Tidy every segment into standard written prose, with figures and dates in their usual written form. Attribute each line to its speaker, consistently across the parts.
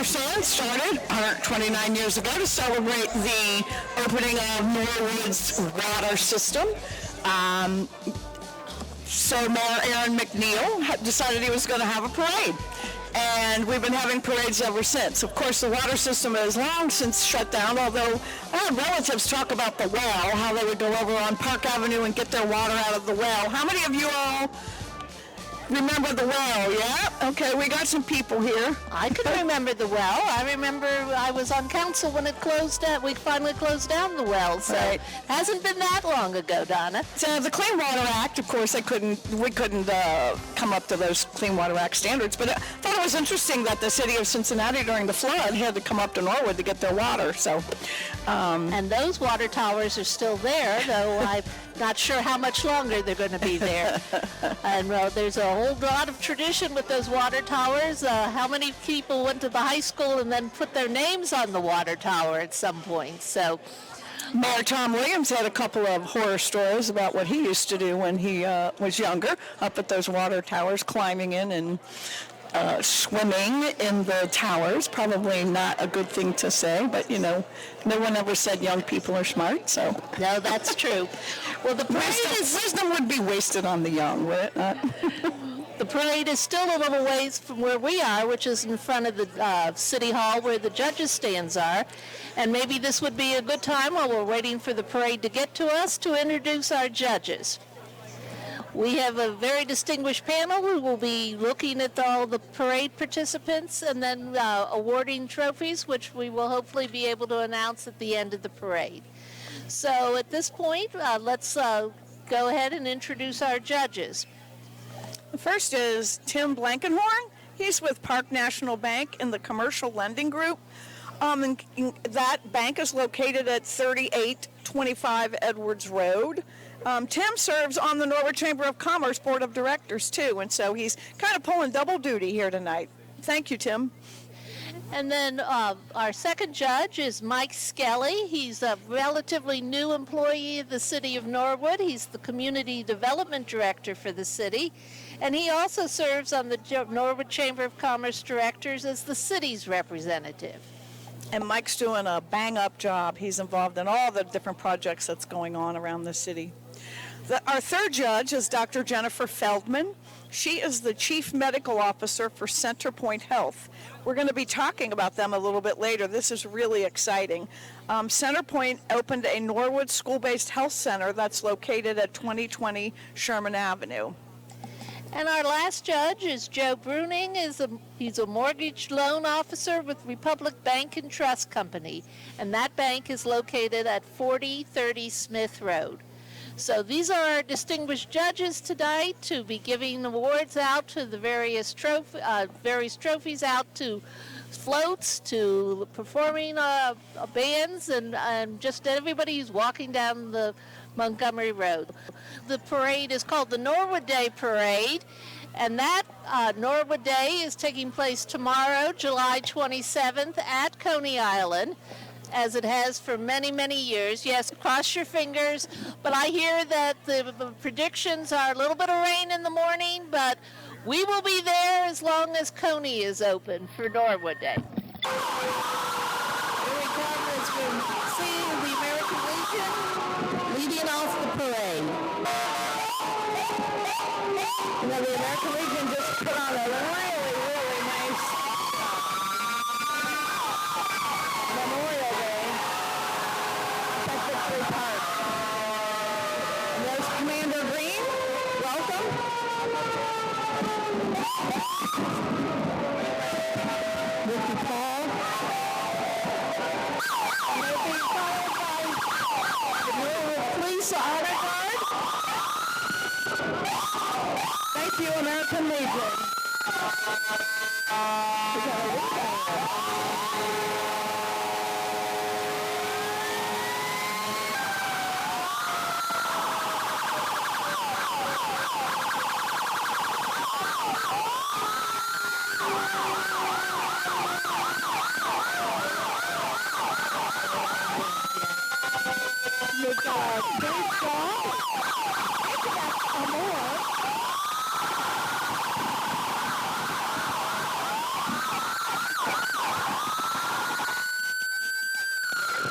Speaker 1: understand, started 129 years ago to celebrate the opening of Norwood's water system. So Mayor Aaron McNeil decided he was going to have a parade. And we've been having parades ever since. Of course, the water system has long since shut down, although I had relatives talk about the well, how they would go over on Park Avenue and get their water out of the well. How many of you all remember the well? Yeah? Okay, we got some people here.
Speaker 2: I could remember the well. I remember I was on council when it closed down. We finally closed down the well, so it hasn't been that long ago, Donna.
Speaker 1: So the Clean Water Act, of course, we couldn't come up to those Clean Water Act standards, but I thought it was interesting that the city of Cincinnati during the flood had to come up to Norwood to get their water. So,
Speaker 2: and those water towers are still there, though I'm not sure how much longer they're going to be there. And there's a whole lot of tradition with those water towers. How many people went to the high school and then put their names on the water tower at some point? So
Speaker 1: Mayor Tom Williams had a couple of horror stories about what he used to do when he was younger, up at those water towers, climbing in and swimming in the towers. Probably not a good thing to say, but no one ever said young people are smart, so.
Speaker 2: No, that's true. Well, the parade
Speaker 1: wisdom would be wasted on the young, would it not?
Speaker 2: The parade is still a little ways from where we are, which is in front of the City Hall where the judges' stands are. And maybe this would be a good time while we're waiting for the parade to get to us to introduce our judges. We have a very distinguished panel who will be looking at all the parade participants and then awarding trophies, which we will hopefully be able to announce at the end of the parade. So at this point, let's go ahead and introduce our judges.
Speaker 1: The first is Tim Blankenhorn. He's with Park National Bank in the Commercial Lending Group. And that bank is located at 3825 Edwards Road. Tim serves on the Norwood Chamber of Commerce Board of Directors, too, and so he's kind of pulling double duty here tonight. Thank you, Tim.
Speaker 2: And then our second judge is Mike Skelly. He's a relatively new employee of the city of Norwood. He's the Community Development Director for the city. And he also serves on the Norwood Chamber of Commerce Directors as the city's representative.
Speaker 1: And Mike's doing a bang-up job. He's involved in all the different projects that's going on around the city. Our third judge is Dr. Jennifer Feldman. She is the Chief Medical Officer for Centerpoint Health. We're going to be talking about them a little bit later. This is really exciting. Centerpoint opened a Norwood school-based health center that's located at 2020 Sherman Avenue.
Speaker 2: And our last judge is Joe Bruning. He's a mortgage loan officer with Republic Bank and Trust Company, and that bank is located at 4030 Smith Road. So these are our distinguished judges tonight to be giving awards out to the various trophies out to floats, to performing bands, and just everybody who's walking down the Montgomery Road. The parade is called the Norwood Day Parade, and that Norwood Day is taking place tomorrow, July 27th at Coney Island, as it has for many, many years. Yes, cross your fingers, but I hear that the predictions are a little bit of rain in the morning, but we will be there as long as Coney is open for Norwood Day. Here we come as we see the American Legion leading off the parade. The American Legion just put on a really, really nice Memorial Day at Victory Park. And there's Commander Green. Welcome. Ricky Paul. And they're being followed by the Norwood Police Honor Guard. Thank you, American Legion.
Speaker 1: You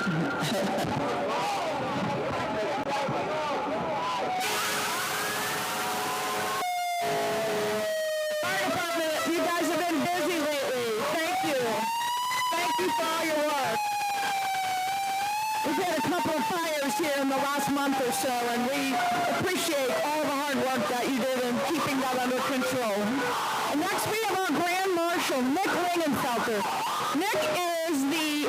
Speaker 1: guys have been busy lately. Thank you. Thank you for all your work. We've had a couple of fires here in the last month or so, and we appreciate all the hard work that you did in keeping that under control. And next we have our Grand Marshal, Nick Lingenfelter. Nick is the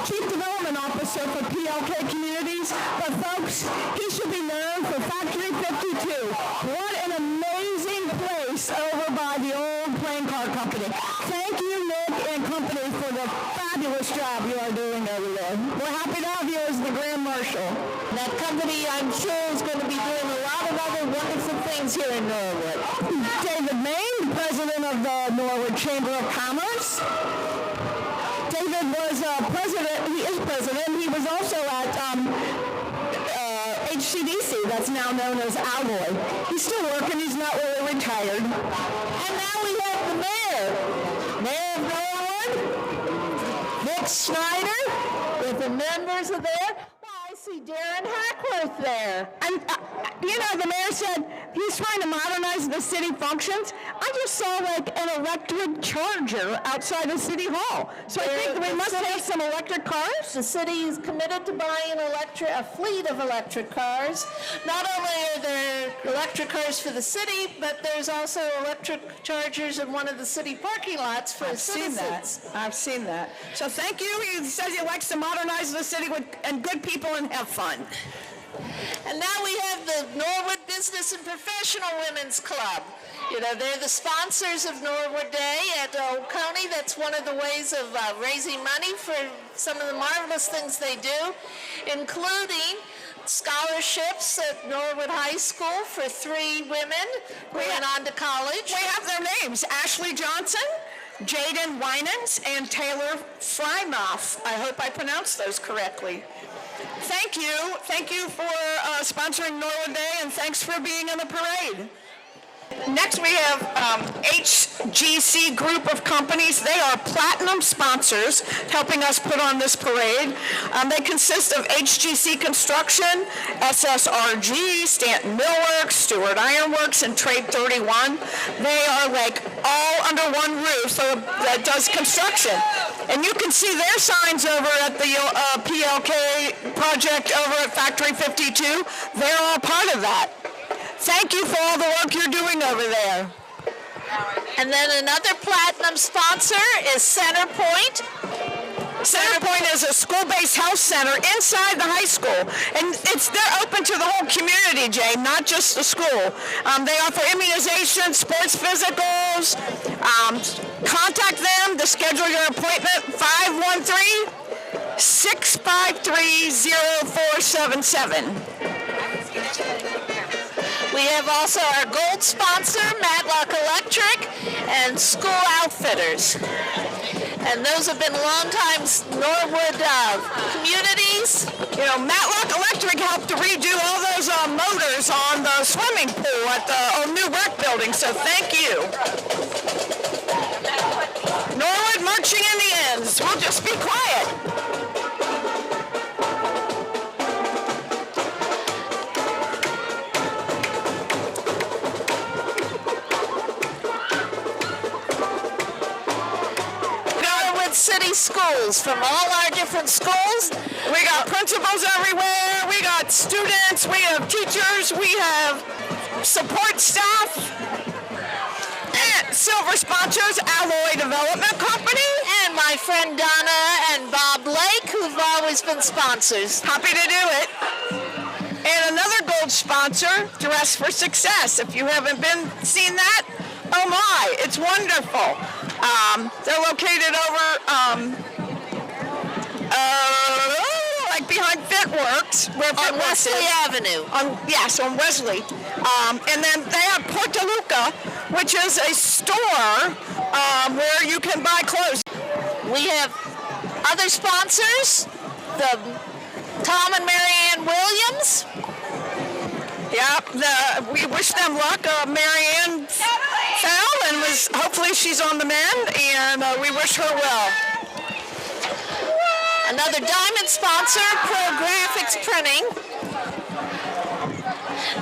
Speaker 1: Chief Development Officer for PLK Communities, but folks, he should be known for Factory 52. What an amazing place over by the old playing car company. Thank you, Nick and company, for the fabulous job you are doing over there. We're happy to have you as the Grand Marshal. That company, I'm sure, is going to be doing a lot of other wonderful things here in Norwood. David Main, president of the Norwood Chamber of Commerce. David was president, he is president, he was also at HCDC, that's now known as Alloy. He's still working, he's not really retired. And now we have the mayor of Norwood, Schneider, with the members of there. Well, I see Darren Hackworth there. And, the mayor said he's trying to modernize the city functions. I just saw, an electric charger outside of City Hall. So I think we must have some electric cars.
Speaker 2: The city is committed to buying a fleet of electric cars. Not only are there electric cars for the city, but there's also electric chargers in one of the city parking lots for citizens.
Speaker 1: I've seen that. So thank you. He says he likes to modernize the city and good people and have fun.
Speaker 2: And now we have the Norwood Business and Professional Women's Club. They're the sponsors of Norwood Day at Oconee. That's one of the ways of raising money for some of the marvelous things they do, including scholarships at Norwood High School for 3 women who went on to college.
Speaker 1: We have their names: Ashley Johnson, Jaden Winans, and Taylor Frymouth. I hope I pronounced those correctly. Thank you. Thank you for sponsoring Norwood Day, and thanks for being in the parade. Next we have HGC Group of Companies. They are platinum sponsors helping us put on this parade. They consist of HGC Construction, SSRG, Stanton Millworks, Stewart Ironworks, and Trade 31. They are all under one roof that does construction. And you can see their signs over at the PLK project over at Factory 52. They're all part of that. Thank you for all the work you're doing over there.
Speaker 2: And then another platinum sponsor is Centerpoint.
Speaker 1: Centerpoint is a school-based health center inside the high school, and they're open to the whole community, Jay, not just the school. They offer immunization, sports physicals. Contact them to schedule your appointment, 513-653-0477.
Speaker 2: We have also our gold sponsor, Matlock Electric, and School Outfitters. And those have been long-time Norwood communities.
Speaker 1: Matlock Electric helped to redo all those motors on the swimming pool at the new rec building, so thank you. Norwood marching in the ends. We'll just be quiet.
Speaker 2: City schools, from all our different schools.
Speaker 1: We got principals everywhere, we got students, we have teachers, we have support staff, and silver sponsors, Alloy Development Company.
Speaker 2: And my friend Donna and Bob Lake, who've always been sponsors.
Speaker 1: Happy to do it. And another gold sponsor, Dress for Success. If you haven't seen that, oh my, it's wonderful. They're located over, behind Fitworks, where
Speaker 2: on Wesley Avenue.
Speaker 1: On Wesley. And then they have Porta Luca, which is a store where you can buy clothes.
Speaker 2: We have other sponsors, the Tom and Mary Ann Williams.
Speaker 1: Yep, we wish them luck. Mary Ann fell, and hopefully she's on the mend, and we wish her well.
Speaker 2: Another diamond sponsor, Pro Graphics Printing.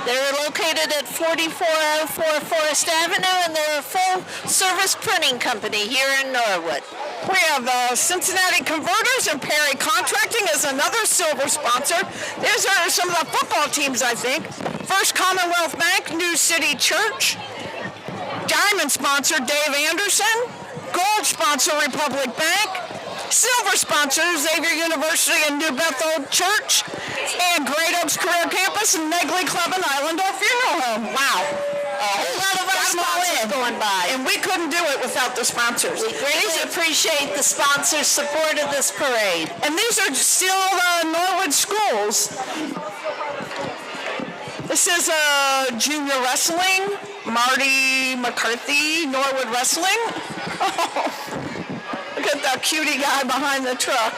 Speaker 2: They're located at 4404 Forest Avenue, and they're a full-service printing company here in Norwood.
Speaker 1: We have Cincinnati Converters and Perry Contracting is another silver sponsor. These are some of the football teams, I think. First Commonwealth Bank, New City Church. Diamond sponsor, Dave Anderson. Gold sponsor, Republic Bank. Silver sponsor, Xavier University and New Bethel Church. And Great Oaks Career Campus and Negley Club and Islandale Funeral Home. Wow. A whole lot of our sponsors going by. And we couldn't do it without the sponsors.
Speaker 2: We greatly appreciate the sponsors' support of this parade.
Speaker 1: And these are still Norwood schools. This is junior wrestling. Marty McCarthy, Norwood Wrestling. Oh, look at that cutie guy behind the truck.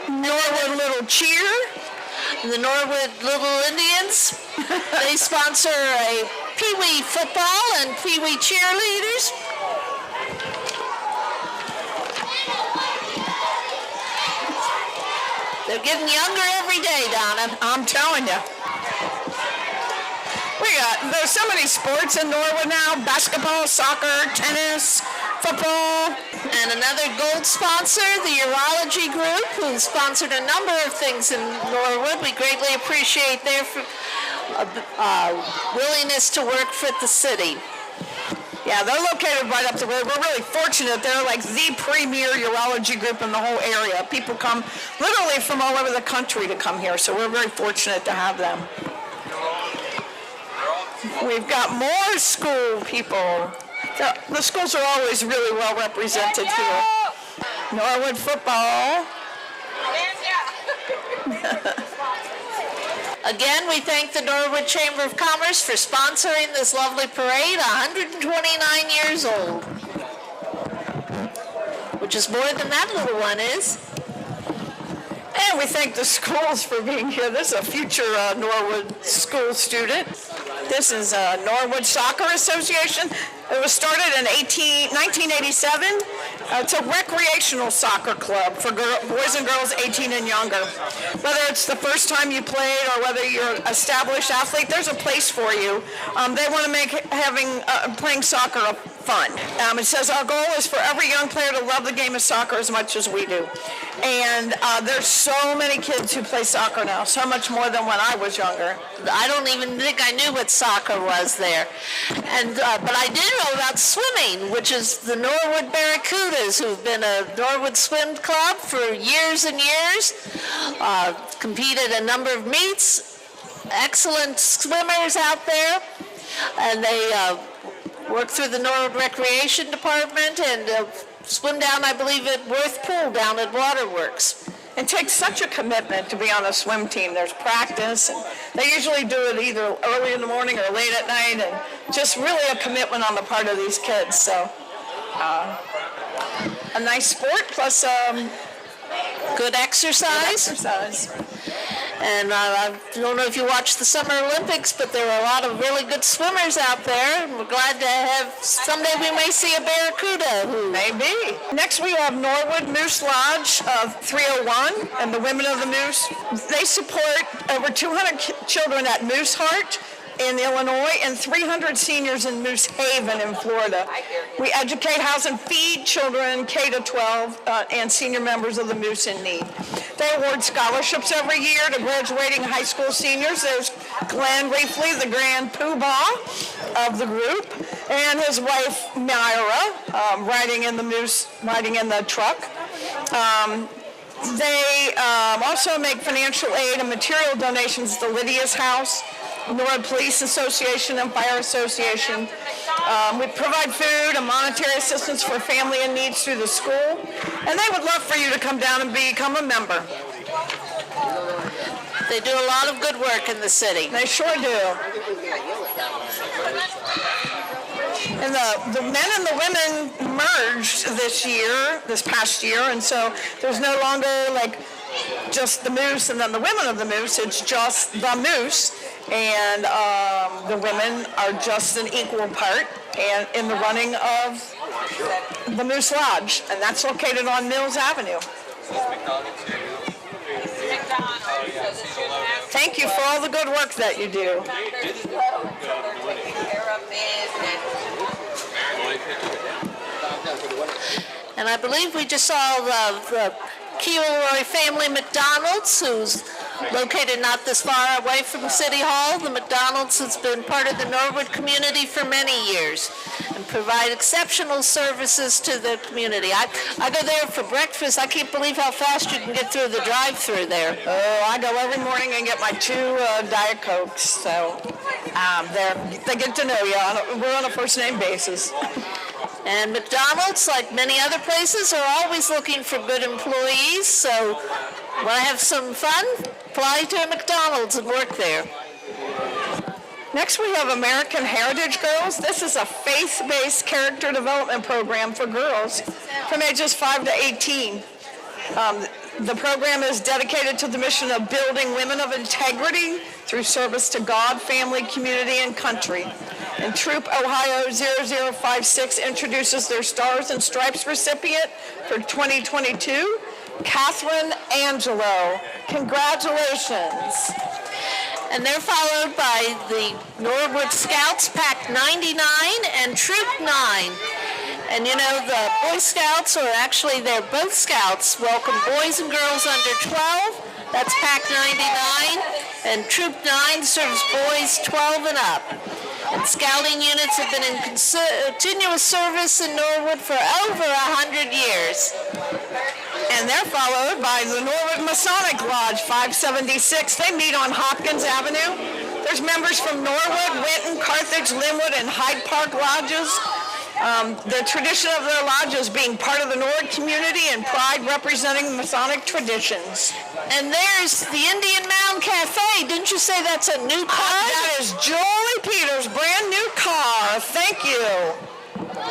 Speaker 1: Norwood Little Cheer.
Speaker 2: The Norwood Little Indians. They sponsor a Pee Wee football and Pee Wee cheerleaders. They're getting younger every day, Donna.
Speaker 1: I'm telling you. There's so many sports in Norwood now. Basketball, soccer, tennis, football.
Speaker 2: And another gold sponsor, the Urology Group, who sponsored a number of things in Norwood. We greatly appreciate their willingness to work for the city.
Speaker 1: Yeah, they're located right up the road. We're really fortunate. They're like the premier urology group in the whole area. People come literally from all over the country to come here, so we're very fortunate to have them. We've got more school people. The schools are always really well represented here. Norwood football.
Speaker 2: Again, we thank the Norwood Chamber of Commerce for sponsoring this lovely parade, 129 years old, which is more than that little one is.
Speaker 1: And we thank the schools for being here. This is a future Norwood school student. This is Norwood Soccer Association. It was started in 1987. It's a recreational soccer club for boys and girls 18 and younger. Whether it's the first time you played or whether you're an established athlete, there's a place for you. They want to make playing soccer fun. It says our goal is for every young player to love the game of soccer as much as we do. And there's so many kids who play soccer now, so much more than when I was younger.
Speaker 2: I don't even think I knew what soccer was there. And but I did know about swimming, which is the Norwood Barracudas, who've been a Norwood swim club for years and years, competed a number of meets, excellent swimmers out there, and they work through the Norwood Recreation Department and swim down, I believe, at Worth Pool down at Waterworks.
Speaker 1: It takes such a commitment to be on a swim team. There's practice, and they usually do it either early in the morning or late at night, and just really a commitment on the part of these kids. So, a nice sport plus
Speaker 2: good exercise. And I don't know if you watch the Summer Olympics, but there are a lot of really good swimmers out there. And we're glad to have, someday we may see a Barracuda.
Speaker 1: Maybe. Next we have Norwood Moose Lodge of 301 and the Women of the Moose. They support over 200 children at Moose Heart in Illinois and 300 seniors in Moose Haven in Florida. We educate, house, and feed children K to 12 and senior members of the Moose in need. They award scholarships every year to graduating high school seniors. There's Glenn Reefley, the grand poobah of the group, and his wife Myra, riding in the truck. They also make financial aid and material donations to Lydia's House, Norwood Police Association and Fire Association. We provide food and monetary assistance for family in needs through the school, and they would love for you to come down and become a member.
Speaker 2: They do a lot of good work in the city.
Speaker 1: They sure do. And the men and the women merged this past year, and so there's no longer like just the Moose and then the Women of the Moose. It's just the Moose, and the women are just an equal part and in the running of the Moose Lodge, and that's located on Mills Avenue. Thank you for all the good work that you do.
Speaker 2: And I believe we just saw the Kiwi family McDonald's, who's located not this far away from City Hall. The McDonald's has been part of the Norwood community for many years and provide exceptional services to the community. I go there for breakfast. I can't believe how fast you can get through the drive-through there.
Speaker 1: Oh, I go every morning and get my 2 Diet Cokes. So they get to know you. We're on a first-name basis.
Speaker 2: And McDonald's, like many other places, are always looking for good employees. So want to have some fun? Apply to a McDonald's and work there.
Speaker 1: Next, we have American Heritage Girls. This is a faith-based character development program for girls from ages 5 to 18. The program is dedicated to the mission of building women of integrity through service to God, family, community, and country. And Troop Ohio 0056 introduces their Stars and Stripes recipient for 2022, Catherine Angelo. Congratulations.
Speaker 2: And they're followed by the Norwood Scouts, Pack 99 and Troop 9. And you know, the Boy Scouts, or actually they're both Scouts, welcome boys and girls under 12. That's Pack 99. And Troop 9 serves boys 12 and up. And scouting units have been in continuous service in Norwood for over 100 years.
Speaker 1: And they're followed by the Norwood Masonic Lodge 576. They meet on Hopkins Avenue. There's members from Norwood, Winton, Carthage, Linwood, and Hyde Park lodges. The tradition of their lodges being part of the Norwood community and pride representing Masonic traditions.
Speaker 2: And there's the Indian Mound Cafe. Didn't you say that's a new car?
Speaker 1: That is Jolie Peters' brand new car. Thank you.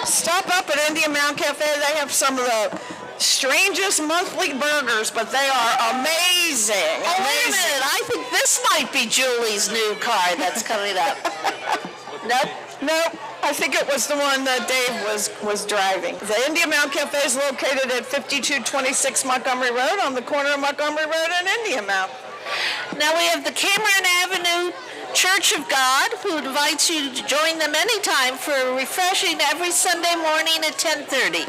Speaker 1: Stop up at Indian Mound Cafe. They have some of the strangest monthly burgers, but they are amazing.
Speaker 2: Oh, wait a minute. I think this might be Julie's new car that's coming up.
Speaker 1: Nope. I think it was the one that Dave was driving. The Indian Mound Cafe is located at 5226 Montgomery Road on the corner of Montgomery Road and Indian Mound.
Speaker 2: Now we have the Cameron Avenue Church of God, who invites you to join them anytime for a refreshing every Sunday morning at 10:30.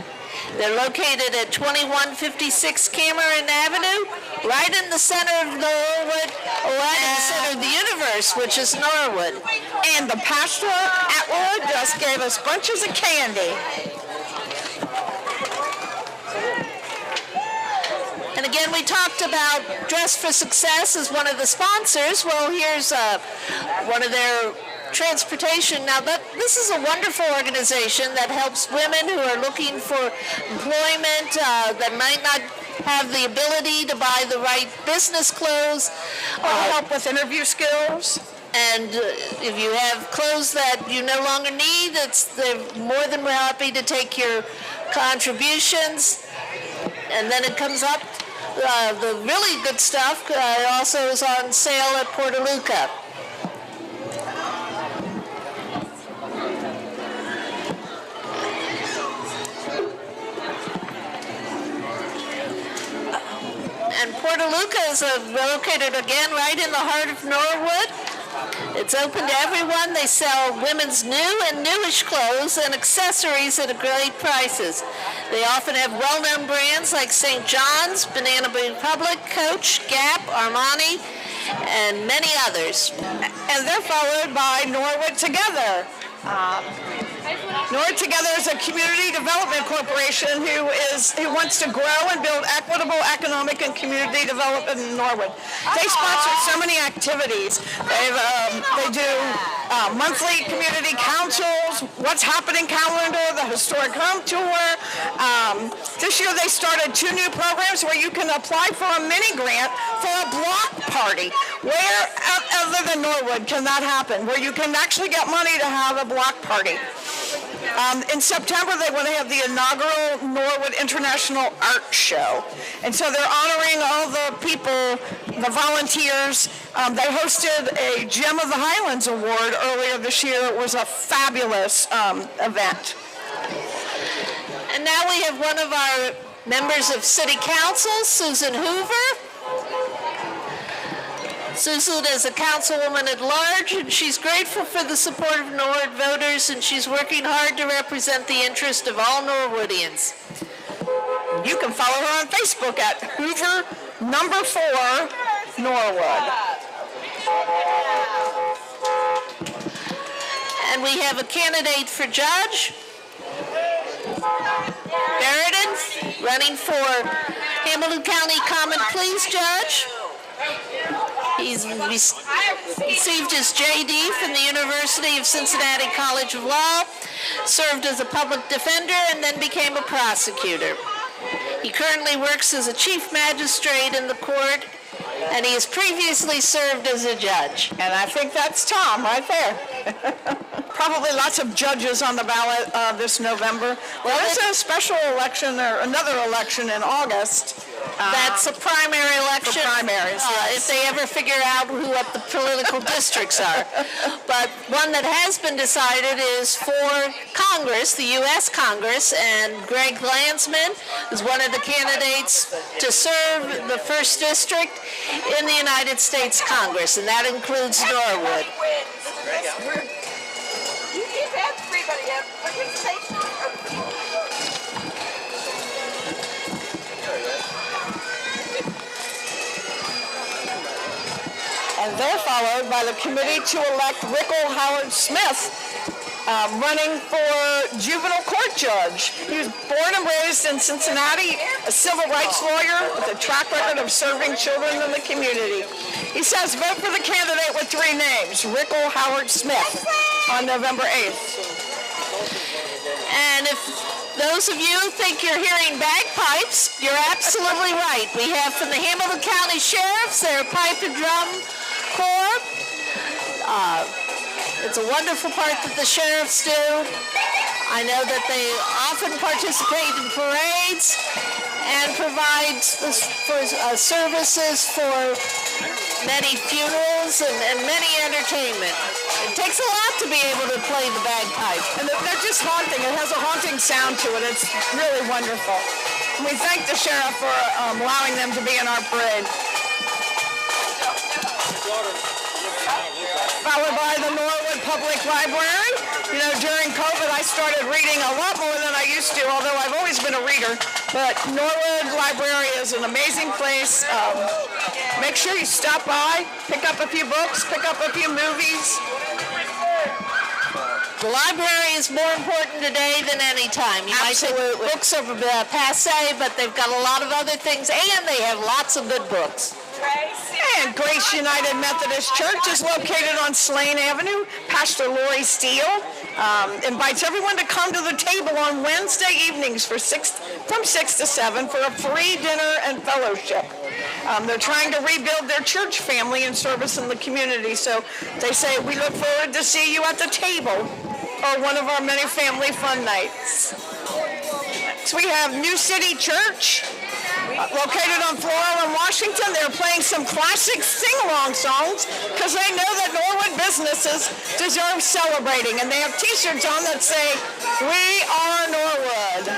Speaker 2: They're located at 2156 Cameron Avenue, right in the center of Norwood, right in the center of the universe, which is Norwood.
Speaker 1: And the pastor at Wood just gave us bunches of candy.
Speaker 2: And again, we talked about Dress for Success as one of the sponsors. Well, here's one of their transportation. Now, this is a wonderful organization that helps women who are looking for employment, that might not have the ability to buy the right business clothes.
Speaker 1: Help with interview skills.
Speaker 2: And if you have clothes that you no longer need, they're more than happy to take your contributions. And then it comes up, the really good stuff also is on sale at Portaluca. And Portaluca is located again right in the heart of Norwood. It's open to everyone. They sell women's new and newish clothes and accessories at great prices. They often have well-known brands like St. John's, Banana Republic, Coach, Gap, Armani, and many others.
Speaker 1: And they're followed by Norwood Together. Norwood Together is a community development corporation who wants to grow and build equitable economic and community development in Norwood. They sponsor so many activities. They do monthly community councils, What's Happening calendar, the Historic Home Tour. This year they started 2 new programs where you can apply for a mini grant for a block party. Where other than Norwood can that happen? Where you can actually get money to have a block party. In September, they want to have the inaugural Norwood International Art Show. And so they're honoring all the people, the volunteers. They hosted a Gem of the Highlands Award earlier this year. It was a fabulous event.
Speaker 2: And now we have one of our Members of City Council, Susan Hoover. Susan is a councilwoman at large, and she's grateful for the support of Norwood voters, and she's working hard to represent the interest of all Norwoodians.
Speaker 1: You can follow her on Facebook at Hoover #4 Norwood.
Speaker 2: And we have a candidate for judge, Barrett, running for Hamilton County Common Pleas Judge. He's received his JD from the University of Cincinnati College of Law, served as a public defender, and then became a prosecutor. He currently works as a chief magistrate in the court, and he has previously served as a judge.
Speaker 1: And I think that's Tom right there. Probably lots of judges on the ballot this November. Well, there's a special election or another election in August.
Speaker 2: That's a primary election.
Speaker 1: For primaries, yes.
Speaker 2: If they ever figure out what the political districts are. But one that has been decided is for Congress, the U.S. Congress, and Greg Landsman is one of the candidates to serve the 1st District in the United States Congress, and that includes Norwood.
Speaker 3: You give everybody a participation.
Speaker 1: And they're followed by the committee to elect Ickle Howard Smith, running for juvenile court judge. He was born and raised in Cincinnati, a civil rights lawyer with a track record of serving children in the community. He says vote for the candidate with 3 names, Ickle Howard Smith, on November 8th.
Speaker 2: And if those of you think you're hearing bagpipes, you're absolutely right. We have from the Hamilton County Sheriffs, their pipe and drum corps. It's a wonderful part that the sheriffs do. I know that they often participate in parades and provide services for many funerals and many entertainment. It takes a lot to be able to play the bagpipe.
Speaker 1: And they're just haunting. It has a haunting sound to it. It's really wonderful. And we thank the sheriff for allowing them to be in our parade. Followed by the Norwood Public Library. You know, during COVID, I started reading a lot more than I used to, although I've always been a reader. But Norwood Library is an amazing place. Make sure you stop by, pick up a few books, pick up a few movies.
Speaker 2: The library is more important today than any time. You
Speaker 1: Absolutely.
Speaker 2: might think books are passe, but they've got a lot of other things, and they have lots of good books.
Speaker 1: And Grace United Methodist Church is located on Slane Avenue. Pastor Lori Steele invites everyone to come to the table on Wednesday evenings from 6 to 7 for a free dinner and fellowship. They're trying to rebuild their church family and service in the community. So they say, we look forward to see you at the table or one of our many family fun nights. So we have New City Church. Located on Floral in Washington. They're playing some classic sing-along songs because they know that Norwood businesses deserve celebrating. And they have t-shirts on that say, "We are Norwood."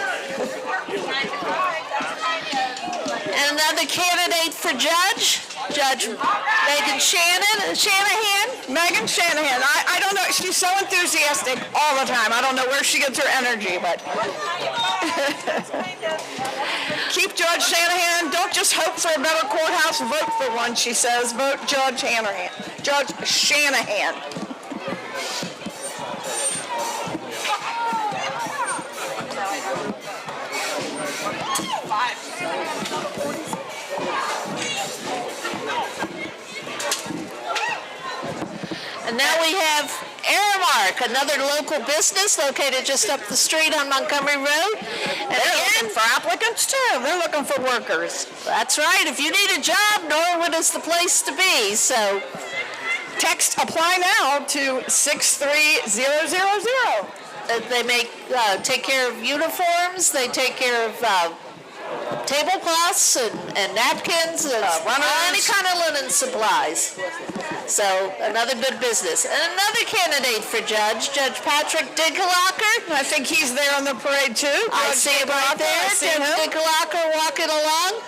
Speaker 2: And another candidate for judge, Judge Megan Shanahan.
Speaker 1: Megan Shanahan. I don't know. She's so enthusiastic all the time. I don't know where she gets her energy, but keep Judge Shanahan. Don't just hope for a better courthouse. Vote for one, she says. Vote Judge Shanahan. Judge Shanahan.
Speaker 2: And now we have Aramark, another local business located just up the street on Montgomery Road. And
Speaker 1: They're looking for applicants too. They're looking for workers.
Speaker 2: That's right. If you need a job, Norwood is the place to be. So
Speaker 1: Text apply now to 63000.
Speaker 2: they take care of uniforms. They take care of tablecloths and napkins and any kind of linen supplies. So another good business. And another candidate for judge, Judge Patrick Dinkelacker.
Speaker 1: I think he's there on the parade too.
Speaker 2: I see him right there. Judge Dinkelacker walking along.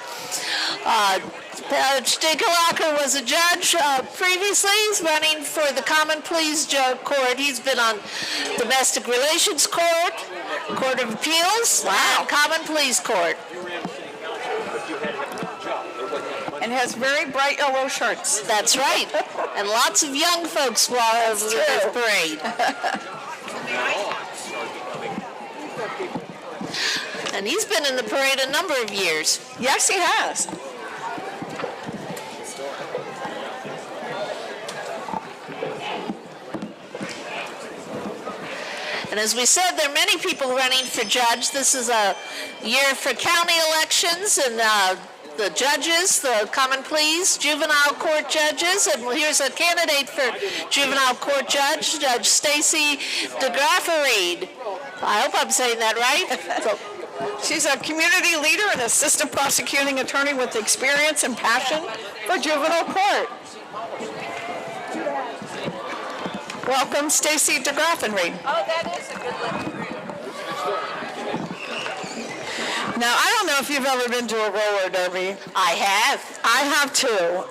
Speaker 2: Judge Dinkelacker was a judge previously. He's running for the Common Pleas Court. He's been on Domestic Relations Court, Court of Appeals, and Common Pleas Court.
Speaker 1: And has very bright yellow shirts.
Speaker 2: That's right. And lots of young folks walk over the parade. And he's been in the parade a number of years.
Speaker 1: Yes, he has.
Speaker 2: And as we said, there are many people running for judge. This is a year for county elections and the judges, the common pleas, juvenile court judges. And here's a candidate for juvenile court judge, Judge Stacy DeGraffereed. I hope I'm saying that right.
Speaker 1: She's a community leader and assistant prosecuting attorney with experience and passion for juvenile court. Welcome, Stacy DeGraffereed.
Speaker 3: Oh, that is a good looking group.
Speaker 1: Now, I don't know if you've ever been to a roller derby.
Speaker 2: I have.
Speaker 1: I have too.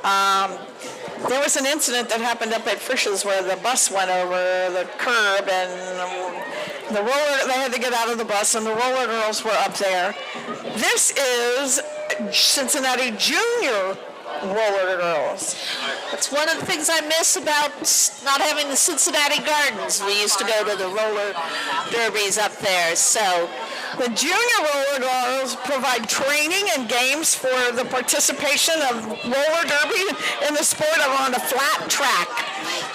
Speaker 1: There was an incident that happened up at Frisch's where the bus went over the curb and they had to get out of the bus and the roller girls were up there. This is Cincinnati Junior roller girls.
Speaker 2: That's one of the things I miss about not having the Cincinnati Gardens. We used to go to the roller derbies up there. So
Speaker 1: the junior roller girls provide training and games for the participation of roller derby in the sport of on a flat track.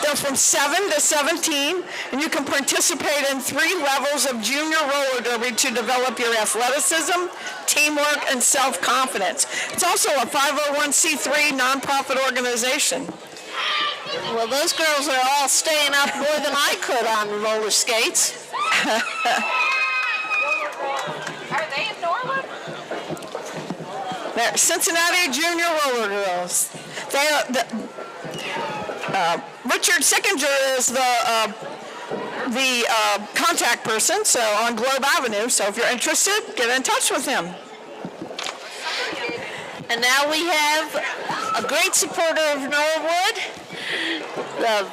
Speaker 1: They're from 7 to 17, and you can participate in 3 levels of junior roller derby to develop your athleticism, teamwork, and self-confidence. It's also a 501c3 nonprofit organization.
Speaker 2: Well, those girls are all staying up more than I could on roller skates.
Speaker 3: Are they in Norwood?
Speaker 1: They're Cincinnati Junior Roller Girls. Richard Sickinger is the contact person, so on Globe Avenue. So if you're interested, get in touch with him.
Speaker 2: And now we have a great supporter of Norwood, the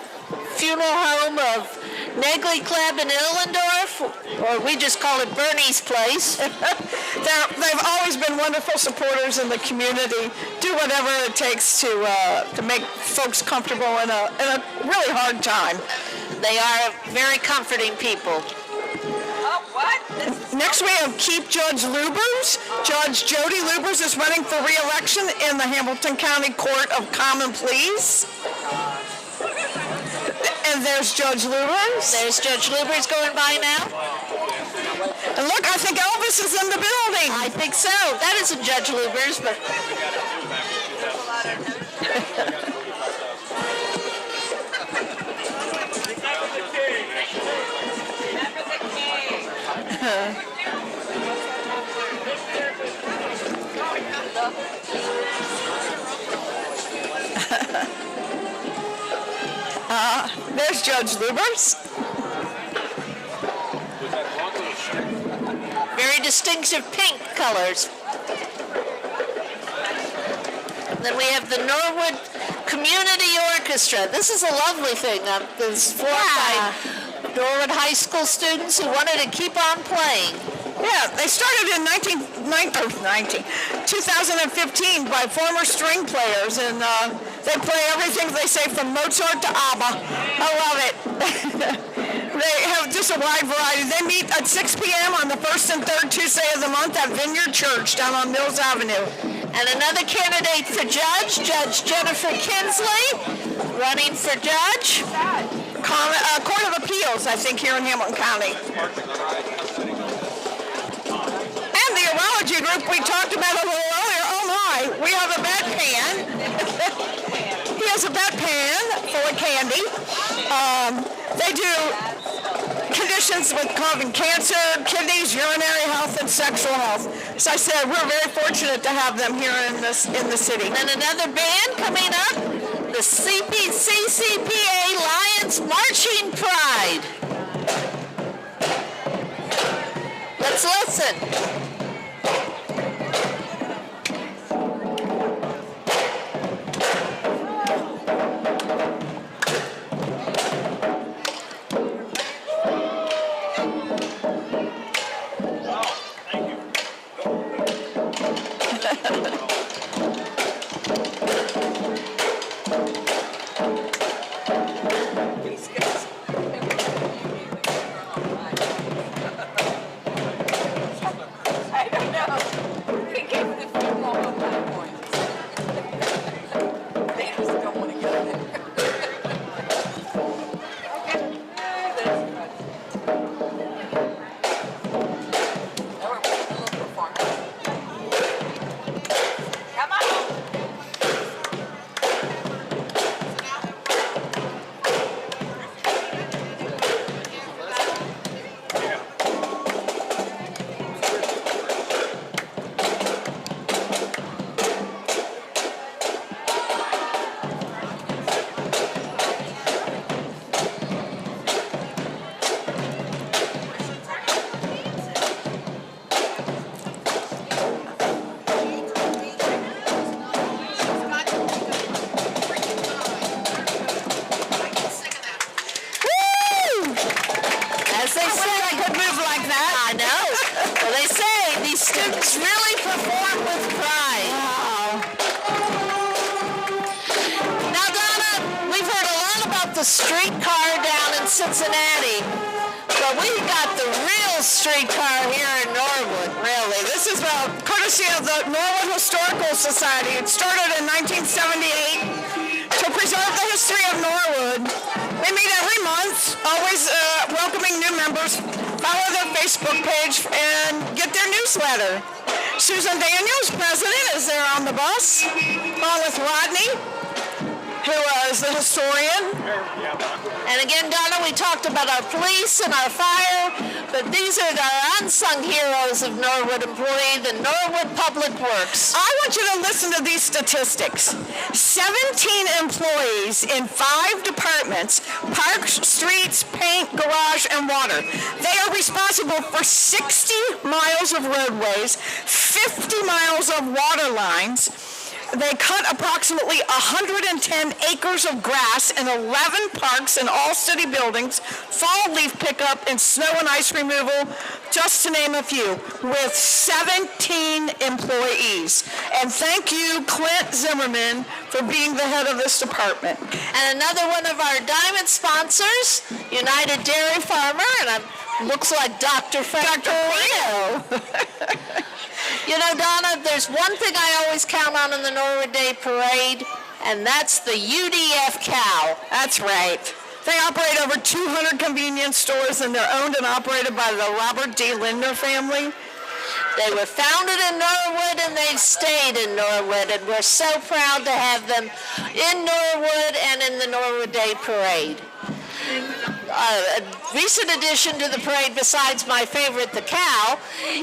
Speaker 2: funeral home of Negley Club in Illendorf, or we just call it Bernie's Place.
Speaker 1: They've always been wonderful supporters in the community. Do whatever it takes to make folks comfortable in a really hard time.
Speaker 2: They are very comforting people.
Speaker 3: Oh, what?
Speaker 1: Next we have Keep Judge Lubers. Judge Jody Lubers is running for re-election in the Hamilton County Court of Common Pleas. And there's Judge Lubers.
Speaker 2: There's Judge Lubers going by now.
Speaker 1: And look, I think Elvis is in the building.
Speaker 2: I think so. That isn't Judge Lubers, but...
Speaker 1: There's Judge Lubers.
Speaker 2: Very distinctive pink colors. Then we have the Norwood Community Orchestra. This is a lovely thing. This is formed by Norwood High School students who wanted to keep on playing.
Speaker 1: Yeah, they started in 2015 by former string players, and they play everything they say from Mozart to ABBA. I love it. They have just a wide variety. They meet at 6 p.m. on the first and third Tuesday of the month at Vineyard Church down on Mills Avenue.
Speaker 2: And another candidate for judge, Judge Jennifer Kinsley, running for judge.
Speaker 1: Court of Appeals, I think, here in Hamilton County. And the urology group we talked about a little earlier. Oh my, we have a bedpan. He has a bedpan full of candy. They do conditions with causing cancer, kidneys, urinary health, and sexual health. So I said we're very fortunate to have them here in the city.
Speaker 2: And another band coming up, the CCPA Lions Marching Pride. Let's listen.
Speaker 3: I don't know. He gave the people all my points. They just don't want to go there. Okay. That's good. Now we're putting a little performance. Come on.
Speaker 2: As they say,
Speaker 1: I could move like that.
Speaker 2: I know. Well, they say these students really perform with pride. Now, Donna, we've heard a lot about the streetcar down in Cincinnati, but we've got the real streetcar here in Norwood.
Speaker 1: Really, this is courtesy of the Norwood Historical Society. It started in 1978 to preserve the history of Norwood. They meet every month, always welcoming new members, follow their Facebook page, and get their newsletter. Susan Daniels, president, is there on the bus, along with Rodney, who is the historian.
Speaker 2: And again, Donna, we talked about our police and our fire, but these are our unsung heroes of Norwood employee, the Norwood Public Works.
Speaker 1: I want you to listen to these statistics. 17 employees in 5 departments: parks, streets, paint, garage, and water. They are responsible for 60 miles of roadways, 50 miles of water lines. They cut approximately 110 acres of grass in 11 parks and all city buildings, fall leaf pickup, and snow and ice removal, just to name a few, with 17 employees. And thank you, Clint Zimmerman, for being the head of this department.
Speaker 2: And another one of our diamond sponsors, United Dairy Farmer, and it looks like Dr. Factorino. You know, Donna, there's one thing I always count on in the Norwood Day Parade, and that's the UDF cow.
Speaker 1: That's right. They operate over 200 convenience stores, and they're owned and operated by the Robert D. Lindner family.
Speaker 2: They were founded in Norwood, and they've stayed in Norwood, and we're so proud to have them in Norwood and in the Norwood Day Parade. A recent addition to the parade, besides my favorite, the cow,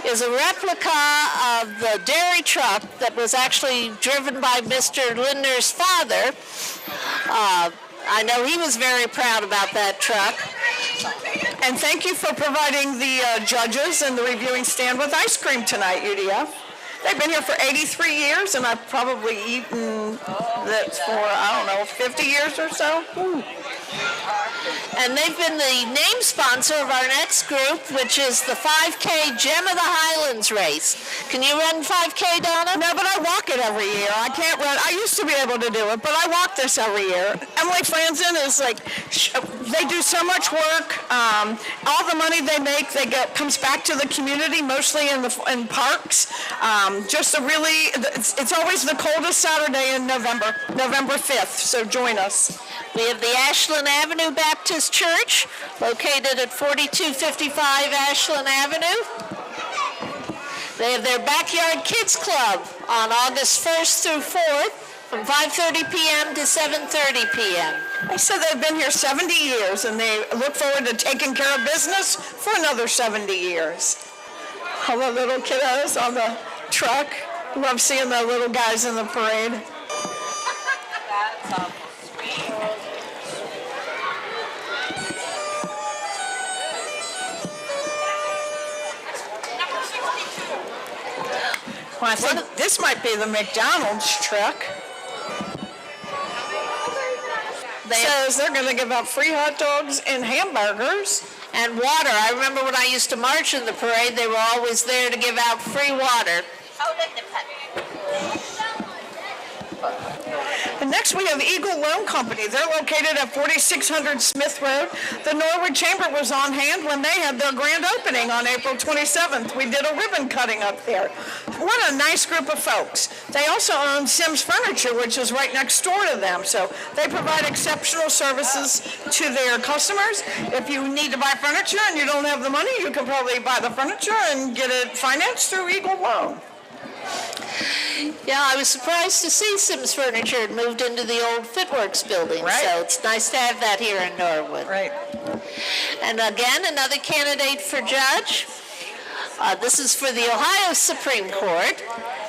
Speaker 2: is a replica of the dairy truck that was actually driven by Mr. Lindner's father. I know he was very proud about that truck.
Speaker 1: And thank you for providing the judges and the reviewing stand with ice cream tonight, UDF. They've been here for 83 years, and I've probably eaten that for, 50 years or so. Ooh.
Speaker 2: And they've been the name sponsor of our next group, which is the 5K Gem of the Highlands Race. Can you run 5K, Donna?
Speaker 1: No, but I walk it every year. I can't run. I used to be able to do it, but I walk this every year. Emily Franzen is they do so much work. All the money they make, comes back to the community, mostly in parks. It's always the coldest Saturday in November 5th, so join us.
Speaker 2: We have the Ashland Avenue Baptist Church, located at 4255 Ashland Avenue. They have their Backyard Kids Club on August 1st through 4th from 5:30 p.m. to 7:30 p.m.
Speaker 1: They said they've been here 70 years and they look forward to taking care of business for another 70 years. All the little kiddos on the truck. Love seeing the little guys in the parade.
Speaker 3: That's awful sweet. Number 62.
Speaker 1: Well, I think this might be the McDonald's truck. Says they're going to give out free hot dogs and hamburgers.
Speaker 2: And water. I remember when I used to march in the parade, they were always there to give out free water.
Speaker 3: Oh, then the pet.
Speaker 1: And next we have Eagle Loan Company. They're located at 4600 Smith Road. The Norwood Chamber was on hand when they had their grand opening on April 27th. We did a ribbon cutting up there. What a nice group of folks. They also own Sims Furniture, which is right next door to them. So they provide exceptional services to their customers. If you need to buy furniture and you don't have the money, you can probably buy the furniture and get it financed through Eagle Loan.
Speaker 2: Yeah, I was surprised to see Sims Furniture had moved into the old Fitworks building.
Speaker 1: Right.
Speaker 2: So it's nice to have that here in Norwood.
Speaker 1: Right.
Speaker 2: And again, another candidate for judge. This is for the Ohio Supreme Court.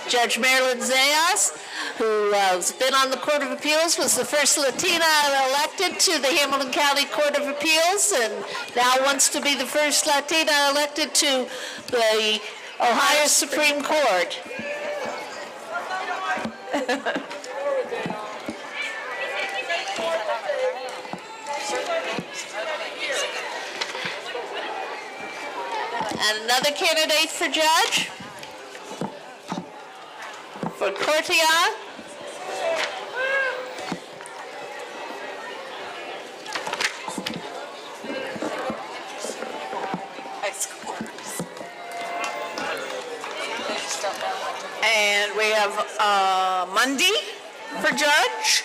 Speaker 2: Judge Marilyn Zayas, who has been on the Court of Appeals, was the first Latina elected to the Hamilton County Court of Appeals, and now wants to be the first Latina elected to the Ohio Supreme Court. And another candidate for judge for Courtier.
Speaker 1: And we have Monday for judge,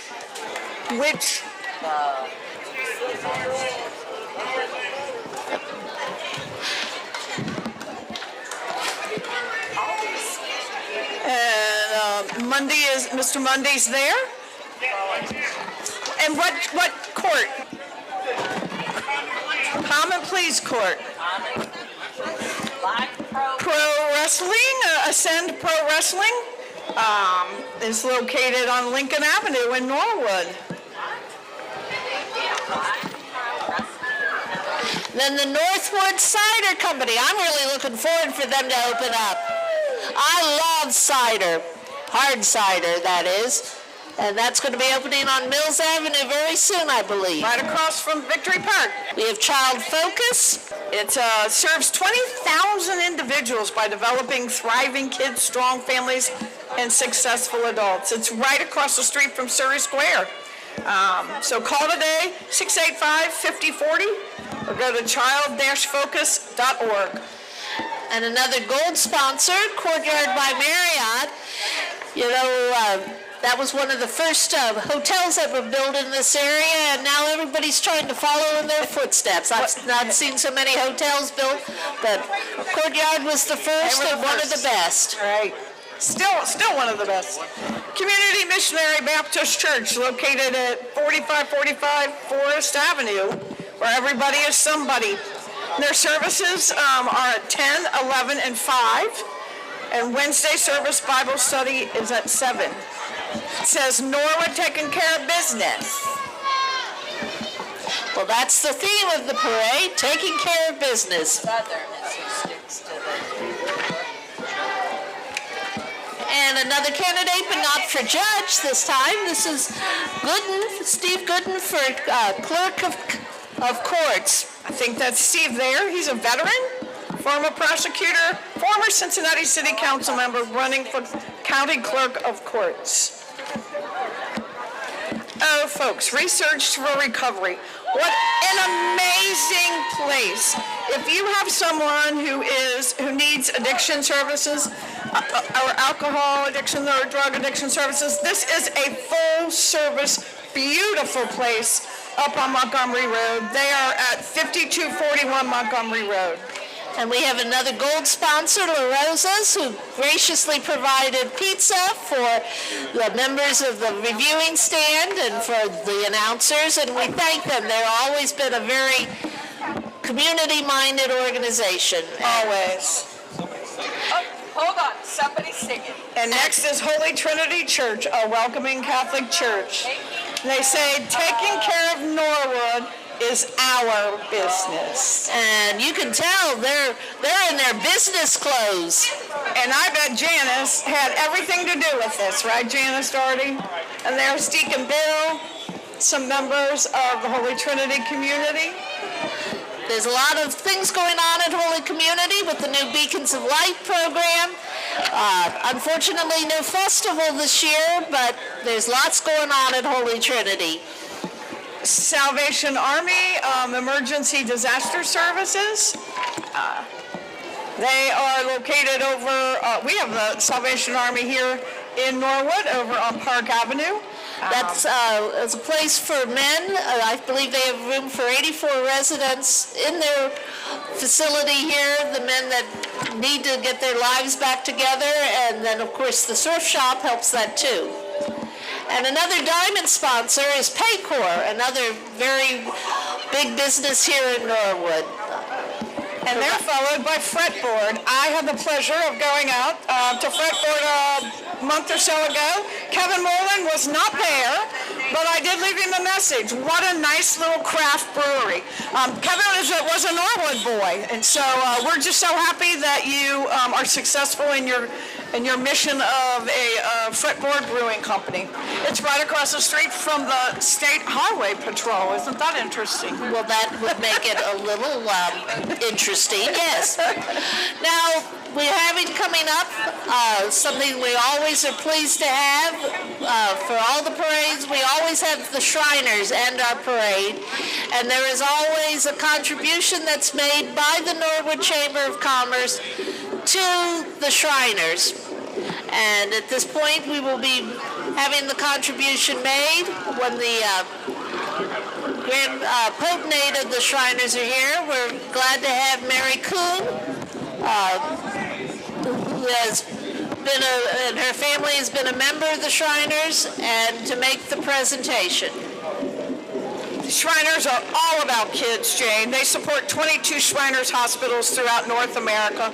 Speaker 1: which and Monday is Mr. Monday's there. And what court? Common Pleas Court. Pro Wrestling, Ascend Pro Wrestling, is located on Lincoln Avenue in Norwood.
Speaker 2: Then the Northwood Cider Company. I'm really looking forward for them to open up. I love cider, hard cider that is. And that's going to be opening on Mills Avenue very soon, I believe.
Speaker 1: Right across from Victory Park.
Speaker 2: We have Child Focus.
Speaker 1: It serves 20,000 individuals by developing thriving kids, strong families, and successful adults. It's right across the street from Surrey Square. So call today, 685-5040, or go to child-focus.org.
Speaker 2: And another gold sponsor, Courtyard by Marriott. You know, that was one of the first hotels that were built in this area, and now everybody's trying to follow in their footsteps. I've not seen so many hotels built, but Courtyard was the first and one of the best.
Speaker 1: Right. Still one of the best. Community Missionary Baptist Church, located at 4545 Forest Avenue, where everybody is somebody. Their services are at 10, 11, and 5, and Wednesday service Bible study is at 7. It says Norwood taking care of business.
Speaker 2: Well, that's the theme of the parade, taking care of business. And another candidate, but not for judge this time. This is Gooden, Steve Gooden for clerk of courts.
Speaker 1: I think that's Steve there. He's a veteran, former prosecutor, former Cincinnati City Council member running for county clerk of courts. Oh, folks, Research for Recovery. What an amazing place. If you have someone who needs addiction services, or alcohol addiction or drug addiction services, this is a full service, beautiful place up on Montgomery Road. They are at 5241 Montgomery Road.
Speaker 2: And we have another gold sponsor, La Rosa's, who graciously provided pizza for the members of the reviewing stand and for the announcers, and we thank them. They've always been a very community-minded organization.
Speaker 1: Always.
Speaker 3: Oh, hold on, somebody's singing.
Speaker 1: And next is Holy Trinity Church, a welcoming Catholic church. They say, taking care of Norwood is our business.
Speaker 2: And you can tell they're in their business clothes.
Speaker 1: And I bet Janice had everything to do with this, right, Janice Doherty? And there's Deacon Bill, some members of the Holy Trinity community.
Speaker 2: There's a lot of things going on at Holy Community with the new Beacons of Light program. Unfortunately, no festival this year, but there's lots going on at Holy Trinity.
Speaker 1: Salvation Army Emergency Disaster Services. They are located over, we have the Salvation Army here in Norwood over on Park Avenue.
Speaker 2: That's it's a place for men. I believe they have room for 84 residents in their facility here, the men that need to get their lives back together, and then of course the surf shop helps that too. And another diamond sponsor is Paycor, another very big business here in Norwood.
Speaker 1: And they're followed by Fretboard. I had the pleasure of going out to Fretboard a month or so ago. Kevin Moreland was not there, but I did leave him a message. What a nice little craft brewery. Kevin was a Norwood boy, and so we're just so happy that you are successful in your mission of a Fretboard Brewing Company. It's right across the street from the State Highway Patrol. Isn't that interesting?
Speaker 2: Well, that would make it a little interesting, yes. Now, we're having coming up something we always are pleased to have for all the parades. We always have the Shriners end our parade, and there is always a contribution that's made by the Norwood Chamber of Commerce to the Shriners. And at this point, we will be having the contribution made when the Grand Potentate of the Shriners are here. We're glad to have Mary Kuhn, who has been and her family has been a member of the Shriners, and to make the presentation.
Speaker 1: The Shriners are all about kids, Jane. They support 22 Shriners hospitals throughout North America.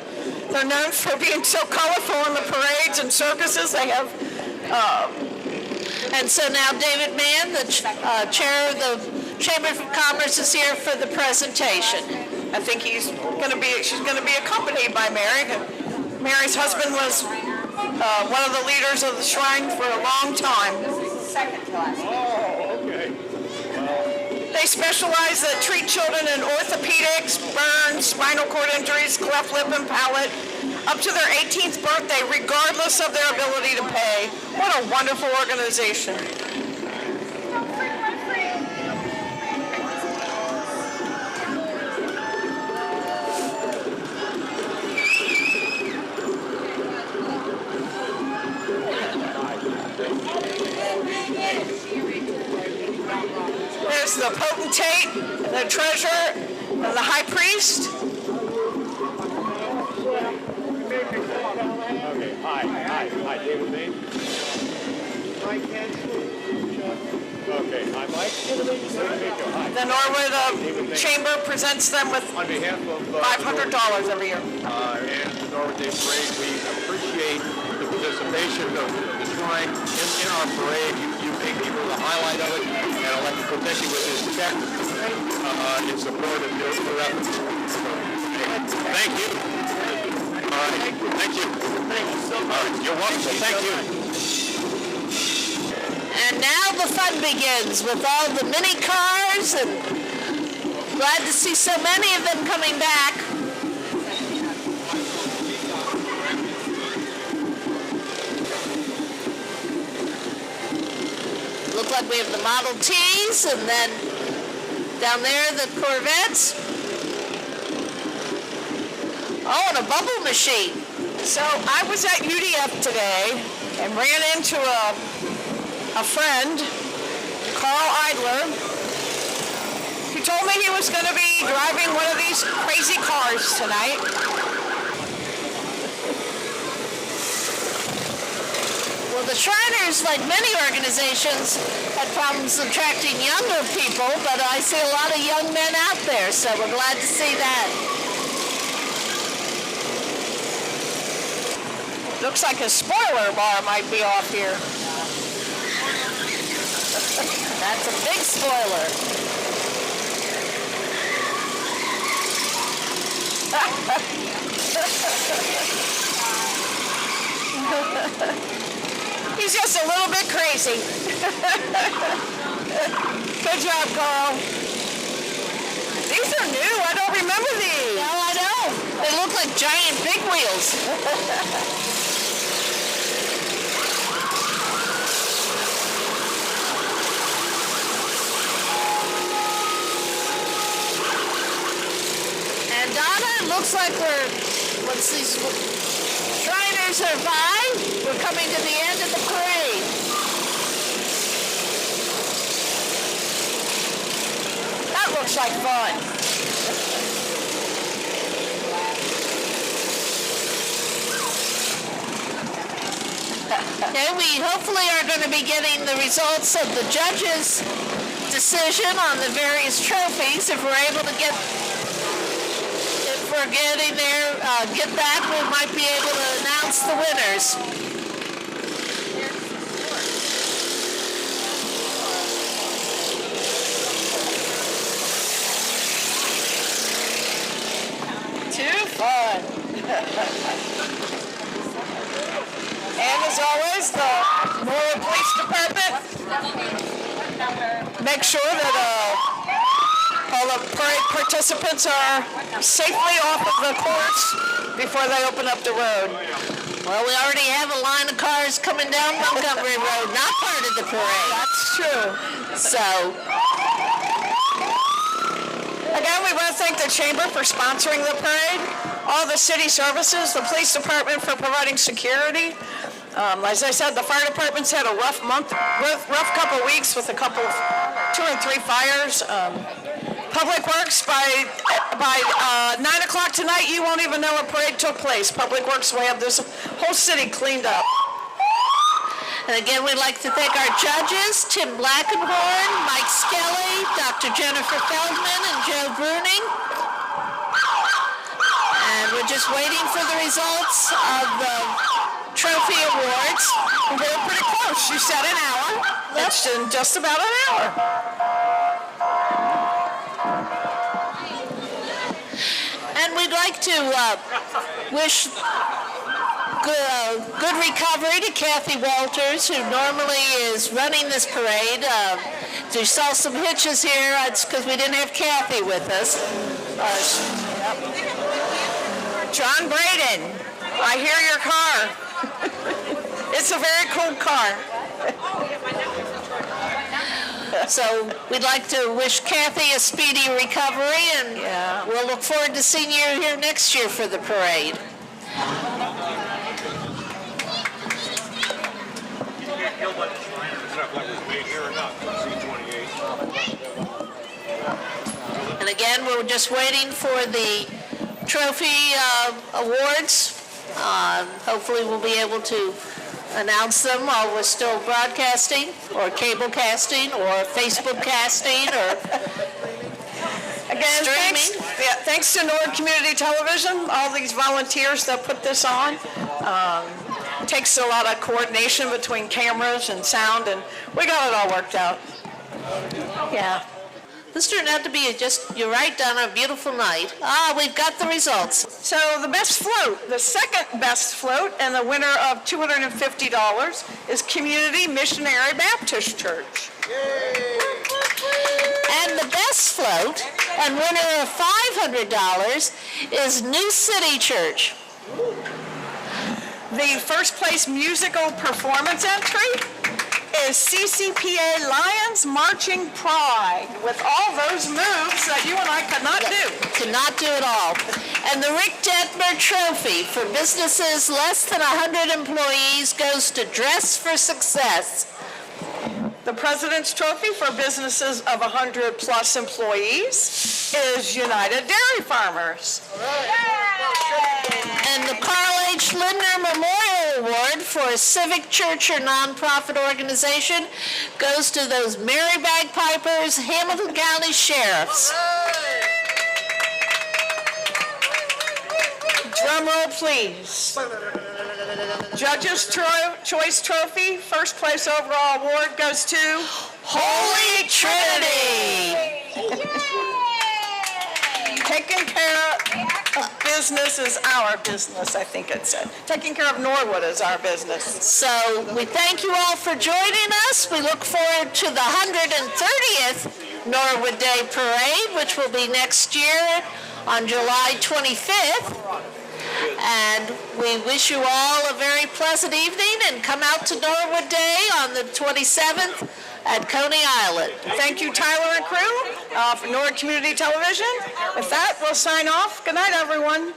Speaker 1: They're known for being so colorful in the parades and circuses. They have...
Speaker 2: And so now David Mann, the chair of the Chamber of Commerce, is here for the presentation.
Speaker 1: I think she's going to be accompanied by Mary. Mary's husband was one of the leaders of the Shrine for a long time.
Speaker 3: Second to last.
Speaker 4: Oh, okay.
Speaker 1: They specialize that treat children in orthopedics, burns, spinal cord injuries, cleft lip and palate, up to their 18th birthday, regardless of their ability to pay. What a wonderful organization. There's the potentate, the treasurer, and the high priest.
Speaker 4: Okay, hi, David Main. Okay, I'm Mike. Hi.
Speaker 1: The Norwood Chamber presents them with
Speaker 4: On behalf of
Speaker 1: $500 every year.
Speaker 4: And the Norwood Day Parade, we appreciate the participation of the Shrine in our parade. You make people the highlight of it, and I'd like to present you with this check in support of your efforts. Thank you. All right, thank you. All right, you're welcome. Thank you.
Speaker 2: And now the fun begins with all the mini cars, and glad to see so many of them coming back. Look like we have the Model Ts, and then down there the Corvettes. Oh, and a bubble machine.
Speaker 1: So I was at UDF today and ran into a friend, Carl Idler. He told me he was going to be driving one of these crazy cars tonight.
Speaker 2: Well, the Shriners, like many organizations, had problems attracting younger people, but I see a lot of young men out there, so we're glad to see that.
Speaker 1: Looks like a spoiler bar might be off here.
Speaker 2: That's a big spoiler.
Speaker 1: He's just a little bit crazy. Good job, Carl. These are new. I don't remember these.
Speaker 2: Well, I know. They look like giant big wheels. And Donna, it looks like once these Shriners are by, we're coming to the end of the parade.
Speaker 1: That looks like fun.
Speaker 2: Okay, we hopefully are going to be getting the results of the judges' decision on the various trophies. If we're able to get that, we might be able to announce the winners.
Speaker 1: Too fun. And as always, the Norwood Police Department make sure that all the parade participants are safely off of the course before they open up the road.
Speaker 2: Well, we already have a line of cars coming down Montgomery Road, not part of the parade.
Speaker 1: That's true.
Speaker 2: So,
Speaker 1: again, we want to thank the Chamber for sponsoring the parade, all the city services, the police department for providing security. As I said, the fire department's had a rough couple weeks with 2 or 3 fires. Public Works, by 9 o'clock tonight, you won't even know a parade took place. Public Works will have this whole city cleaned up.
Speaker 2: and again, we'd like to thank our judges, Tim Blackenhorn, Mike Skelly, Dr. Jennifer Feldman, and Joe Bruning. And we're just waiting for the results of the trophy awards.
Speaker 1: We're pretty close. You said an hour. That's in just about an hour.
Speaker 2: And we'd like to wish good recovery to Kathy Walters, who normally is running this parade. We saw some hitches here. It's because we didn't have Kathy with us.
Speaker 1: John Braden, I hear your car. It's a very cool car.
Speaker 2: So we'd like to wish Kathy a speedy recovery, and we'll look forward to seeing you here next year for the parade. And again, we're just waiting for the trophy awards. Hopefully we'll be able to announce them while we're still broadcasting, or cable casting, or Facebook casting, or
Speaker 1: Again,
Speaker 2: streaming.
Speaker 1: thanks to Norwood Community Television, all these volunteers that put this on. It takes a lot of coordination between cameras and sound, and we got it all worked out.
Speaker 2: Yeah. This turned out to be you're right, Donna, a beautiful night. We've got the results.
Speaker 1: So the best float, the second best float, and the winner of $250 is Community Missionary Baptist Church.
Speaker 2: And the best float and winner of $500 is New City Church.
Speaker 1: The first place musical performance entry is CCPA Lions Marching Pride, with all those moves that you and I could not do.
Speaker 2: Could not do it all. And the Rick Detmer Trophy for businesses less than 100 employees goes to Dress for Success.
Speaker 1: The President's Trophy for businesses of 100 plus employees is United Dairy Farmers.
Speaker 2: And the Carl H. Lindner Memorial Award for a civic, church, or nonprofit organization goes to those Merry Bagpipers, Hamilton County Sheriffs.
Speaker 1: Drum roll, please. Judges' Choice Trophy, first place overall award goes to
Speaker 2: Holy Trinity!
Speaker 1: Taking care of business is our business, I think it said. Taking care of Norwood is our business.
Speaker 2: So we thank you all for joining us. We look forward to the 130th Norwood Day Parade, which will be next year on July 25th. And we wish you all a very pleasant evening, and come out to Norwood Day on the 27th at Coney Island.
Speaker 1: Thank you, Tyler and crew, for Norwood Community Television. With that, we'll sign off. Good night, everyone.